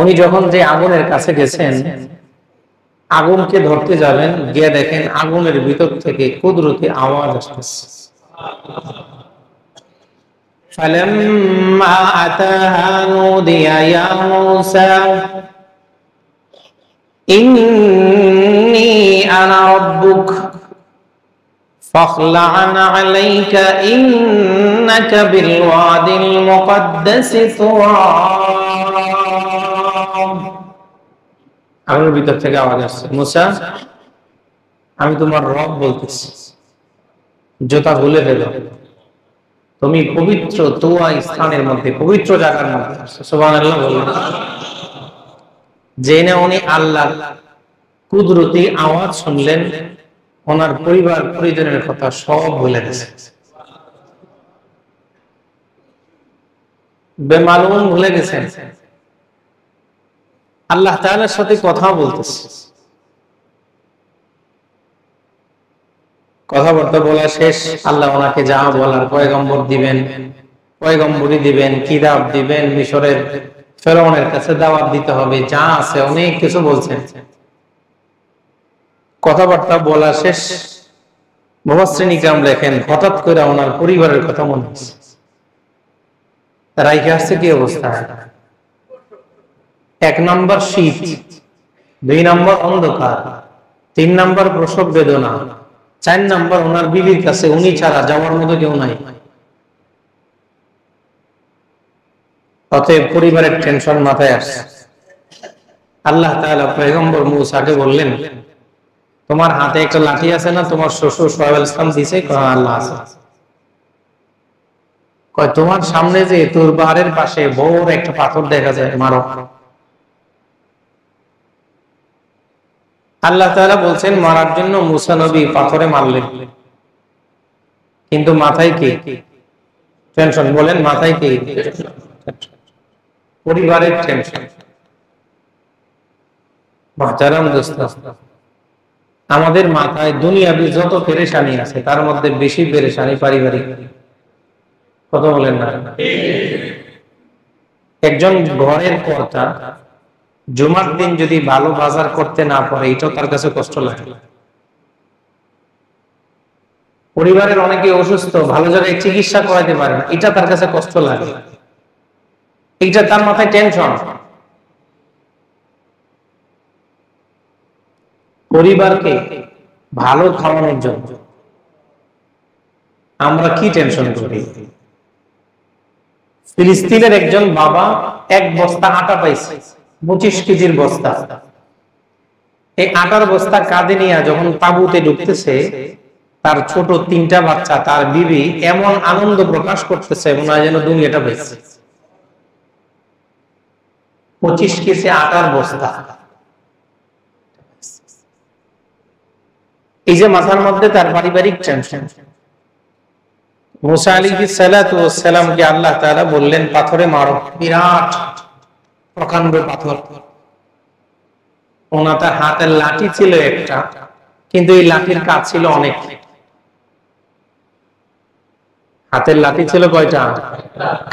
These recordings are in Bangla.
উনি যখন যে আগুনের কাছে গেছেন, আগুনকে ধরতে যাবেন, গিয়ে দেখেন আগুনের ভিতর থেকে কুদরতি আওয়াজ আসতেছে। فلما أتاها نودي يا موسى إني أنا ربك فاخلع عليك إنك بالوادي المقدس طوى। আগুনের ভিতর থেকে আওয়াজ আসছে, মুসা আমি তোমার রব বলতেছি, জুতা খুলে ফেলো, তুমি পবিত্র তুয়া স্থানের মধ্যে, পবিত্র জায়গার মধ্যে আসছো। সুবহানাল্লাহ বললেন। জেনে উনি আল্লাহর কুদরতি আওয়াজ শুনলেন, ওনার পরিবার পরিজনের কথা সব ভুলে গেছে, বেমালুম ভুলে গেছেন, আল্লাহ তাআলার সাথে কথা বলতেছে। কথাবার্তা বলা শেষ, আল্লাহ ওনাকে যা বলার পয়গম্বর দিবেন, পয়গম্বরী দিবেন, কিতাব দিবেন, মিশরের ফেরাউনের কাছে দাওয়াত দিতে হবে, যা আছে অনেক কিছু বলছেন। কথাবার্তা বলা শেষ, মুফাসসিরিন ইকরাম লেখেন হঠাৎ করে ওনার পরিবারের কথা মনে হচ্ছে। রাইখে আসছে কি অবস্থা? 1 নম্বর শীত, 2 নম্বর অন্ধকার, 3 নম্বর প্রসব বেদনা, 4 নম্বর ওনার বিবির কাছে উনি ছাড়া যাওয়ার মতো কেউ নাই। অতএব পরিবারের টেনশন মাথায় আসছে। আল্লাহ তাআলা পয়গম্বর মূসাকে বললেন, তোমার হাতে একটা লাঠি আছে না, তোমার শ্বশুর শুআয়ব আলাইহিস সালাম দিয়েছে? আল্লাহ আছে। কয় তোমার সামনে যে তোর বাড়ির পাশে বড় একটা পাথর দেখা যায়, মারো। আল্লাহ তাআলা বলছেন মারার জন্য মূসা নবী পাথরে মারলেন, কিন্তু মাথায় কি টেনশন? বলেন মাথায় কি? পরিবারের টেনশন। মুহতারাম দোস্ত, আমাদের মাথায় দুনিয়াবি যত পেরেশানি আছে তার মধ্যে বেশি পেরেশানি পারিবারিক। কথা বলেন না? একজন ঘরের কর্তা জুমার দিন যদি ভালো বাজার করতে না পারে, এটাও তার কাছে কষ্ট লাগে। পরিবারের অনেকে অসুস্থ, ভালো জায়গায় চিকিৎসা করাতে পারে না, এটা তার কাছে কষ্ট লাগে, এটা তার মাথায় টেনশন। পরিবারকে ভালো খাওয়ানোর জন্য আমরা কি টেনশন করি? ফিলিস্তিনের একজন বাবা 1 বস্তা আটা পাইছে, 25 কেজির বস্তা। এই আটার বস্তা কাঁধে নিয়ে যখন তাঁবুতে ঢুকতেছে, তার ছোট 3টা বাচ্চা, তার বিবি এমন আনন্দ প্রকাশ করতেছে মনে হয় যেন দুনিয়াটা পেয়েছে। 25 কেজি আটার বস্তা, এই যে মাথার মধ্যে তার পারিবারিক টেনশন। মুসা আলাইহিস সালাতু ওয়াস সালামকে আল্লাহ তাআলা বললেন পাথরে মারো, বিরাট প্রকাণ্ড পাথর। ওনার হাতের লাঠি ছিল একটা, কিন্তু এই লাঠির কাজ ছিল অনেক। হাতের লাঠি ছিল কয়টা?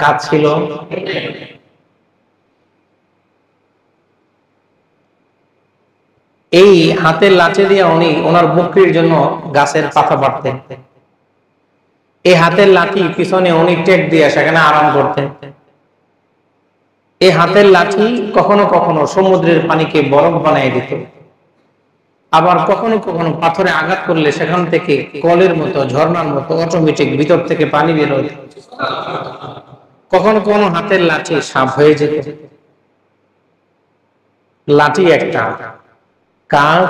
কাজ ছিল। এই হাতের লাঠি দিয়ে উনি ওনার বকরির জন্য গাছের পাতা পাড়তেন। এই হাতের লাঠি পিছনে উনি টেক দিয়ে সেখানে আরাম করতেন। এই হাতের লাঠি কখনো কখনো সমুদ্রের পানিকে বরফ বানিয়ে দিত, আবার কখনো কখনো পাথরে আঘাত করলে সেখান থেকে কলের মতো, ঝর্ণার মতো অটোমেটিক ভিতর থেকে পানি বের হতো। কখনো কখনো হাতের লাঠি সাপ হয়ে যেত। লাঠি একটা, কাজ